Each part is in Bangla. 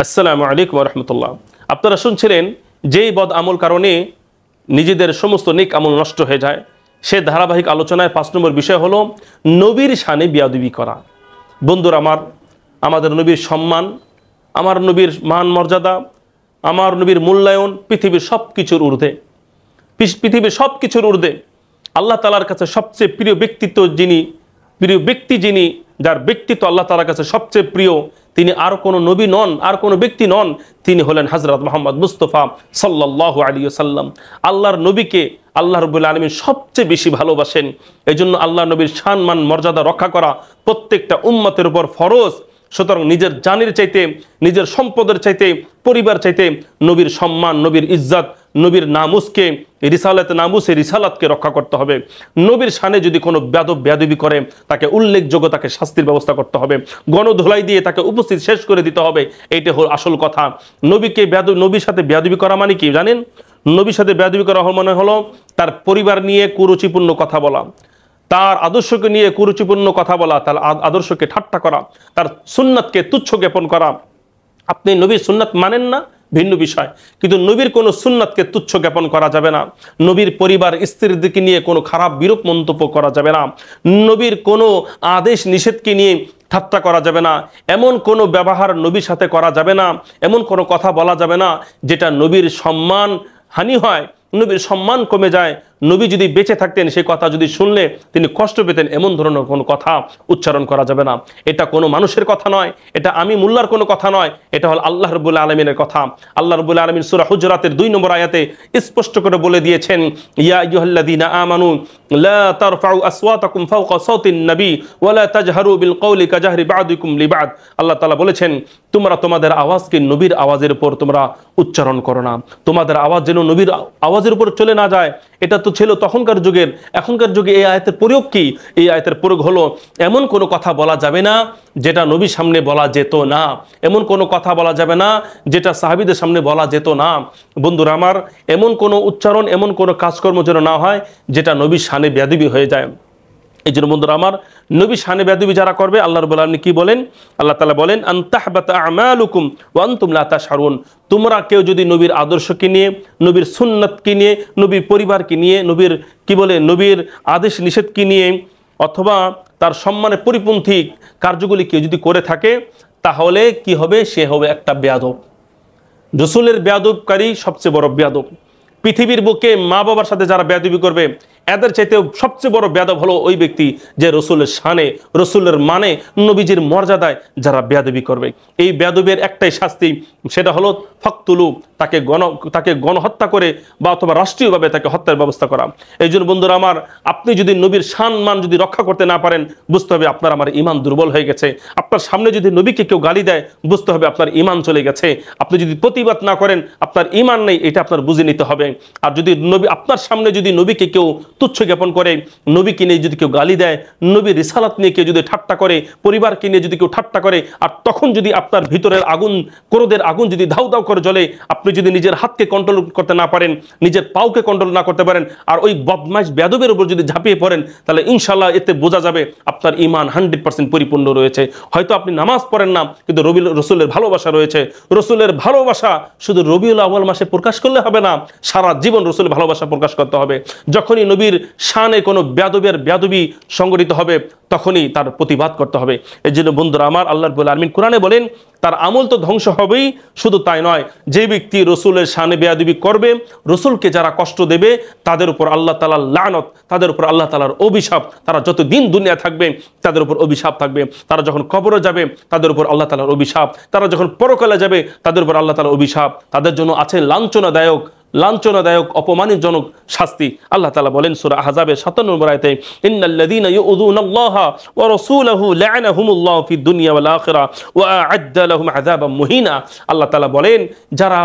আসসালামু আলাইকুম ওয়া রাহমাতুল্লাহ। আপনারা শুনছিলেন যেই বদ আমল কারণে নিজেদের সমস্ত নেক আমল নষ্ট হয়ে যায়, সে ধারাবাহিক আলোচনায় 5 নম্বর বিষয় হলো নবীর শানে বেয়াদবি করা। বন্ধুরা আমার, আমাদের নবীর সম্মান, আমার নবীর মান মর্যাদা, আমার নবীর মূল্যায়ন পৃথিবীর সব কিছুর ঊর্ধ্বে, পৃথিবীর সব কিছুর ঊর্ধ্বে। আল্লাহ তাআলার কাছে সবচেয়ে প্রিয় ব্যক্তি যিনি, যার ব্যক্তিত্ব আল্লাহ তাআলার কাছে সবচেয়ে প্রিয়, তিনি আর কোনো নবী নন, আর কোনো ব্যক্তি নন, তিনি হলেন হযরত মুহাম্মদ মুস্তাফা সাল্লাল্লাহু আলাইহি ওয়াসাল্লাম। আল্লাহর নবীকে আল্লাহ রাব্বুল আলামিন সবচেয়ে বেশি ভালোবাসেন। এজন্য আল্লাহ নবীর সম্মান মর্যাদা রক্ষা করা প্রত্যেকটা উম্মতের উপর ফরজ। সুতরাং নিজের জানের চাইতে, নিজের সম্পদের চাইতে, পরিবার চাইতে নবীর সম্মান, নবীর ইজ্জত, নবীর নামুসকে, রিসালাতকে রক্ষা করতে হবে। নবীর শানে যদি কোনো বেয়াদবি করে তাকে উল্লেখযোগ্য, তাকে শাস্তির ব্যবস্থা করতে হবে। গণধোলাই দিয়ে তাকে উপস্থিত শেষ করে দিতে হবে। এইটা হল আসল কথা। নবীর সাথে বেয়াদবি করা মানে কি জানেন? নবীর সাথে বেয়াদবি করা মানে হলো তার পরিবার নিয়ে কুরুচিপূর্ণ কথা বলা, তার আদর্শকে নিয়ে কুরুচিপূর্ণ কথা বলা, তার আদর্শকে ঠাট্টা করা, তার সুন্নাতকে তুচ্ছ জ্ঞাপন করা। আপনি নবীর সুন্নাত মানেন না, ভিন্ন বিষয়, কিন্তু নবীর কোনো সুন্নাতকে তুচ্ছ জ্ঞাপন করা যাবে না। নবীর পরিবার স্ত্রীর দিকে নিয়ে কোনো খারাপ বিরূপ মন্তব্য করা যাবে না। নবীর কোনো আদেশ নিষেধকে নিয়ে ঠাট্টা করা যাবে না। এমন কোনো ব্যবহার নবীর সাথে করা যাবে না, এমন কোনো কথা বলা যাবে না যেটা নবীর সম্মান হানি হয়, নবীর সম্মান কমে যায়। নবী যদি বেঁচে থাকতেন, সেই কথা যদি শুনলে তিনি কষ্ট পেতেন, এমন ধরনের কোনো কথা উচ্চারণ করা যাবে না। এটা কোনো মানুষের কথা নয়, এটা আমি মোল্লার কোনো কথা নয়, এটা হল আল্লাহ রাব্বুল আলামিনের কথা। আল্লাহ রাব্বুল আলামিন সূরা হুজরাতের 2 নম্বর আয়াতে স্পষ্ট করে বলে দিয়েছেন, ইয়া আইয়ুহাল্লাযীনা আমানু লা তারফাউ আসওয়াতাকুম ফাওকা সাওতিন নবী ওয়া লা তাজহারু বিল কওলি কাজাহরি বা'দিকুম লিবা'দ। আল্লাহ তাআলা বলেছেন, তোমরা তোমাদের আওয়াজকে নবীর আওয়াজের উপর তোমরা উচ্চারণ করো না। তোমাদের আওয়াজ যেন নবীর আওয়াজের উপর চলে না যায়। এটা তো ছিল তখনকার যুগের। এখনকার যুগে এই আয়াতের প্রয়োগ কি? এই আয়াতের প্রয়োগ হলো এমন কোনো কথা বলা যাবে না যেটা নবীর সামনে বলা যেত না, এমন কোনো কথা বলা যাবে না যেটা সাহাবীদের সামনে বলা যেত না। বন্ধুরা আমার, এমন কোনো উচ্চারণ, এমন কোনো কাজকর্ম যেন না হয় যেটা নবীর শানে বেয়াদবি হয়ে যায়। এই জন্য বন্ধুরা আমার, নবী শানে বেয়াদবি যারা করবে, আল্লাহ রাব্বুল আলামিন কি বলেন? আল্লাহ তাআলা বলেন, আন তাহবাতা আমালুকুম ওয়া আনতুম লা তাশউরুন। তোমরা কেউ যদি নবীর আদর্শকে নিয়ে, নবীর সুন্নাতকে নিয়ে, নবীর পরিবারকে নিয়ে, নবীর আদেশ নিষেধকে নিয়ে, অথবা তার সম্মানের পরিপন্থী কার্যগুলি কেউ যদি করে থাকে, তাহলে কি হবে? সে হবে একটা বেয়াদব। রাসূলের বেয়াদবকারী সবচেয়ে বড় বেয়াদব। পৃথিবীর বুকে মা বাবার সাথে যারা বেয়াদবি করবে, এদের চাইতে সবচেয়ে বড় বেয়াদব হলো ওই ব্যক্তি যে রসুলের শানে, রসুলের মানে, নবীজির মর্যাদায় যারা বেয়াদবি করবে। এই বেয়াদবের একটাই শাস্তি, সেটা হলো ফাকতুলু, তাকে গণহত্যা করে বা অথবা রাষ্ট্রীয়ভাবে তাকে হত্যার ব্যবস্থা করা। এই জন্য বন্ধুরা আমার, আপনি যদি নবীর সম্মান যদি রক্ষা করতে না পারেন, বুঝতে হবে আপনার আমার ঈমান দুর্বল হয়ে গেছে। আপনার সামনে যদি নবীকে কেউ গালি দেয়, বুঝতে হবে আপনার ঈমান চলে গেছে। আপনি যদি প্রতিবাদ না করেন, আপনার ঈমান নেই, এটা আপনার বুঝে নিতে হবে। আর যদি আপনার সামনে যদি নবীকে কেউ তুচ্ছ জ্ঞাপন করে, নবীকে নিয়ে যদি কেউ গালি দেয়, নবীর রিসালাত নিয়ে কেউ যদি ঠাট্টা করে, পরিবারকে নিয়ে যদি কেউ ঠাট্টা করে, আর তখন যদি আপনার ভিতরের আগুন, ক্রোধের আগুন যদি ধাউ ধাউ করে জ্বলে, আপনি যদি নিজের হাতকে কন্ট্রোল করতে না পারেন, নিজের পাওকে কন্ট্রোল না করতে পারেন, আর ওই বদমাইশ বেয়াদবের উপর যদি ঝাঁপিয়ে পড়েন, তাহলে ইনশাআল্লাহ এতে বোঝা যাবে আপনার ঈমান 100% পরিপূর্ণ রয়েছে। হয়তো আপনি নামাজ পড়েন না, কিন্তু রসুলের ভালোবাসা রয়েছে। রসুলের ভালোবাসা শুধু রবিউল আউয়াল মাসে প্রকাশ করলে হবে না, সারা জীবন রসুলের ভালোবাসা প্রকাশ করতে হবে। যখনই নবীর শানে কোনো বেয়াদবি সংগঠিত হবে, তখনই তার প্রতিবাদ করতে হবে। এই জন্য বন্ধুরা আমার, আল্লাহ রাব্বুল আলামিন কোরআনে বলেন, তার আমল তো ধ্বংস হবেই, শুধু তাই নয়, যে ব্যক্তি রসুলের শানে বেয়াদবি করবে, রসুলকে যারা কষ্ট দেবে, তাদের উপর আল্লাহ তাআলার লানত, তাদের উপর আল্লাহ তাআলার অভিশাপ। তারা যতদিন দুনিয়া থাকবে তাদের উপর অভিশাপ থাকবে। তারা যখন কবরে যাবে, তাদের উপর আল্লাহ তাআলার অভিশাপ। তারা যখন পরকালে যাবে, তাদের উপর আল্লাহ তাআলার অভিশাপ। তাদের জন্য আছে লাঞ্ছনাদায়ক অপমানজনক শাস্তি। আল্লাহ তাআলা বলেন সূরা আহজাবের 57 নম্বর আয়াতে, ইন্নাল্লাযীনা ইউযুনাল্লাহা ওয়া রাসূলাহু লা'আনাহুমুল্লাহু ফিদ দুনিয়া ওয়াল আখিরাহ ওয়া আ'আদ্দা লাহুম আযাবাম মুহিনা। আল্লাহ তাআলা বলেন, যারা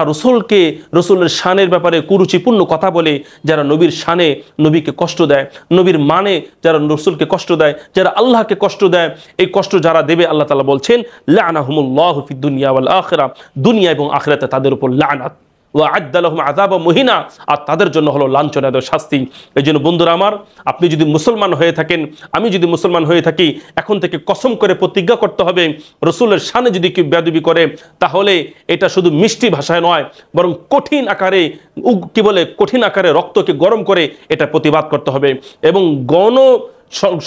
রসুলের শানের ব্যাপারে কুরুচিপূর্ণ কথা বলে, যারা নবীর শানে নবীকে কষ্ট দেয়, নবীর মানে যারা রসুলকে কষ্ট দেয়, যারা আল্লাহকে কষ্ট দেয়, এই কষ্ট যারা দেবে, আল্লাহ তাআলা বলছেন লা'আনাহুমুল্লাহু ফিদ দুনিয়া ওয়াল আখিরাহ, দুনিয়া এবং আখিরাতে তাদের উপর লানাত। ওয়া আ'আদ্দা লাহুম আযাবাম মুহিনা, আর তাদের জন্য হলো লাঞ্ছনাদায়ক শাস্তি। এই জন্য বন্ধুরা আমার, আপনি যদি মুসলমান হয়ে থাকেন, আমি যদি মুসলমান হয়ে থাকি, এখন থেকে কসম করে প্রতিজ্ঞা করতে হবে, রসুলের শানে যদি কেউ বেয়াদবি করে তাহলে এটা শুধু মিষ্টি ভাষায় নয়, বরং কঠিন আকারে কঠিন আকারে রক্তকে গরম করে এটা প্রতিবাদ করতে হবে। এবং গণ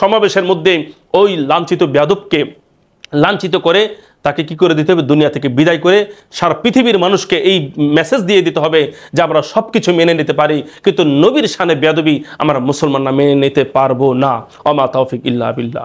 সমাবেশের মধ্যে ওই লাঞ্ছিত বেয়াদবকে লাঞ্ছিত করে তাকে কি করে দিতে হবে, দুনিয়া থেকে বিদায় করে সারা পৃথিবীর মানুষকে এই মেসেজ দিয়ে দিতে হবে যে আমরা সব কিছু মেনে নিতে পারি, কিন্তু নবীর শানে বেয়াদবি আমরা মুসলমানরা মেনে নিতে পারবো না। ওমা তাওফিক ইল্লা বিল্লাহ।